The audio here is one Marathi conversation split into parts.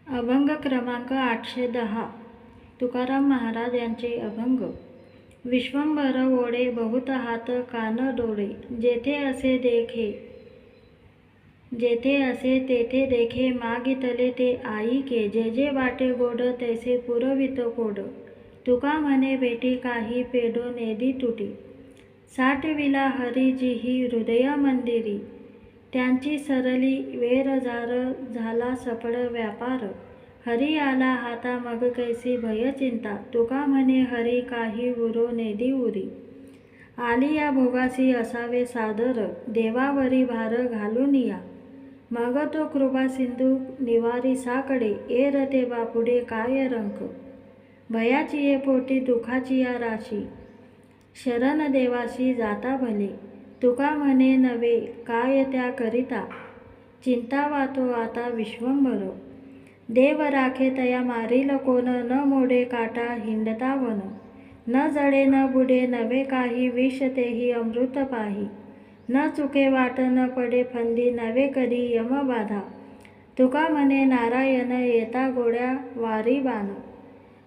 अभंग क्रमांक 810. तुकाराम महाराज यांचे अभंग. विश्वंभर ओढे बहुत हात कान डोळे, जेथे असे तेथे देखे, मागितले ते आईके, जे जे वाटे गोड तैसे पुरवित कोड. तुका म्हणे भेटी काही पेडो नेदी तुटी, साठविला हरी जिही हृदय मंदिरी. त्यांची सरली वेरझार झाला सफळ व्यापार, हरी आला हाता मग कैसी भय चिंता. तुका म्हणे हरी काही उरो नेदी उरी, आली या भोगासी असावे सादर, देवावरी भार घालून या. मग तो कृपा सिंधू निवारी साकडे, एरते बापुडे काय रंक. भयाची ये पोटी दुखाची या राशी, शरण देवाशी जाता भले. तुका म्हणे नवे काय त्या करिता, चिंता वातो आता विश्वंभर. देव राखे तया मारील कोण, न मोडे काटा हिंडता वन. न जडे न बुडे नवे काही, विष तेही अमृत पाही. न चुके वाट न पडे फंदी, नवे कधी यम बाधा. तुका म्हणे नारायण येता गोड्या वारी बाण,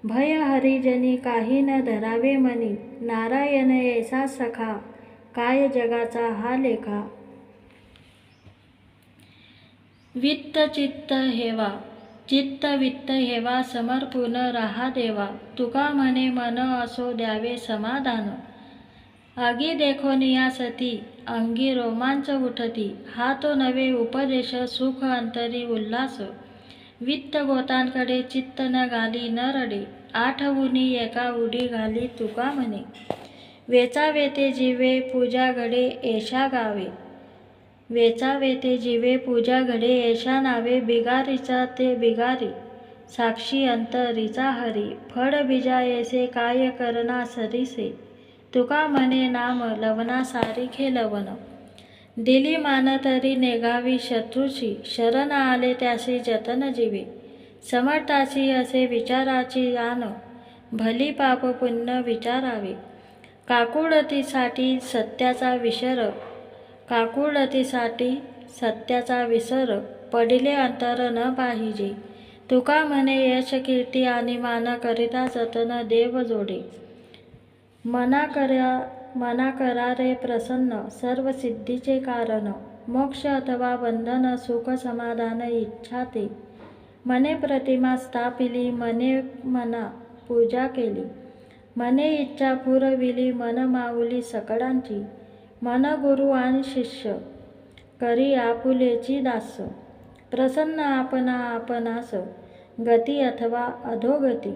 भय हरिजनी काही न धरावे मनी. नारायण ऐसा सखा, काय जगाचा हा लेखा. वित्त चित्त हेवा, चित्त वित्त हेवा, समर्पून राहा देवा. तुका म्हणे मन असो द्यावे समाधान, अगी देखोनिया सती अंगी रोमांच उठती. हा तो नवे उपदेश सुख अंतरी उल्हास, वित्त गोतांकडे चित्त न घाली न रडे. आठवुनी एका उडी घाली तुका म्हणे, वेचावे ते जीवे पूजा घडे ऐशा गावे. वेचावे ते जीवे पूजा घडे ऐशा नावे, बिगारीचा ते बिगारी साक्षी अंतरीचा हरी. फळ बीजा ऐसे काय करना सरीसे, तुका म्हणे नाम लवना सारिखे लवन. दिली मान तरी नेगावी शत्रूची, शरण आले त्यासी जतन जीवे. समर्थाची असे विचाराची आन, भली पाप पुण्य विचारावे. काकुळतीसाठी सत्याचा विसर, काकुळतीसाठी सत्याचा विसर, पडिले अंतर न पाहिजे. तुका म्हणे यश कीर्ती आणि मान करिता जतन देव जोडे. मना करा रे प्रसन्न, सर्व सिद्धीचे कारण. मोक्ष अथवा बंधन सुख समाधान इच्छा ते. मने प्रतिमा स्थापिली, मना पूजा केली. मने इच्छा पुरविली, मन माऊली सकळांची. मन गुरु आणि शिष्य, करी आपुलेची दास. प्रसन्न आपणास, गती अथवा अधोगती.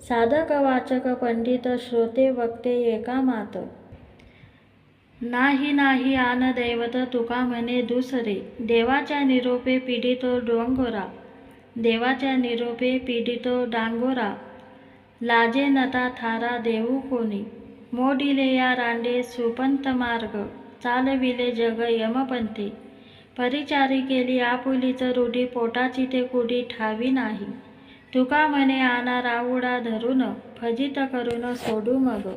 साधक वाचक पंडित, श्रोते वक्ते एका मात. नाही आन दैवत, तुका म्हणे दुसरे. देवाच्या निरोपे पीडितो डोंगोरा, देवाच्या निरोपे पीडितो डांगोरा. लाजे नता थारा देऊ कोणी, मोडिले या रांडे सुपंत मार्ग. चालविले जग यमपंथी, परिचारी केली आपुलीच रूढी. पोटाची ते कुडी ठावी नाही, तुका म्हणे आना राऊडा धरून. फजित करून सोडू मग,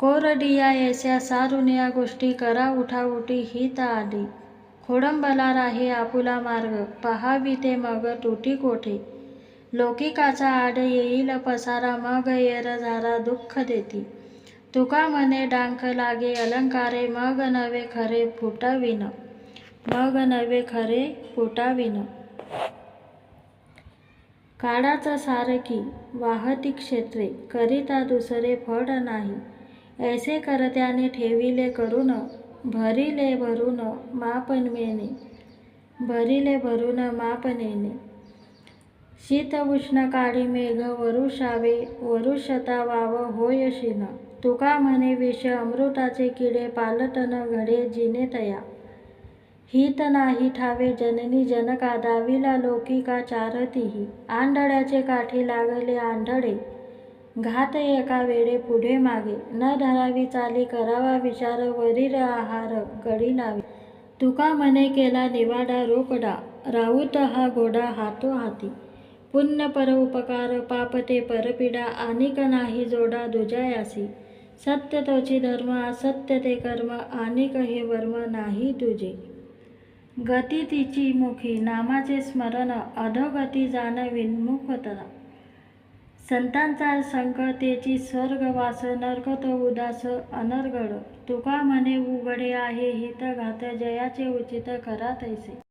कोरडिया ऐस्या सारुनिया गोष्टी. करा उठाउठी हित आली, खोडंबला राही आपुला मार्ग. पहावी ते मग तुटी कोठे, लौकिकाचा आड येईल पसारा. मग येरझारा दुःख देती, तुका म्हणे डांक लागे अलंकारे. मग नवे खरे फुटाविन. काळाचा सारखी वाहती क्षेत्रे, करिता दुसरे फळ नाही. ऐसे करत्याने ठेविले करून, भरिले भरून मापनेने. शीत उष्ण काळी मेघ वरुषावे, वरुषता वाव होय शीन. तुका म्हणे विष अमृताचे किडे, पालटन घडे जिने तया. हित नाही ठावे जननी जनका, दाविला लौकिका चारतीही. आंधळ्याचे काठी लागले आंधळे, घात एका वेळे पुढे मागे. न धरावी चाली करावा विचार, वरील आहार गडी लावे. तुका म्हणे केला निवाडा रोकडा, राऊत हा घोडा हातो हाती. पुण्य पर उपकार, पाप ते परपीडा. आनिक नाही जोडा दुजायासी, सत्य तोची धर्म असत्य ते कर्म. आनिक हे वर्म नाही तुझे. गती तिची मुखी नामाचे स्मरण, अधोगती जाण विमुखता. संतांचा संकतेची स्वर्गवास, नरक तो उदास अनर्गळ. तुका म्हणे उघडे आहे हित घात, जयाचे उचित करा तैसे.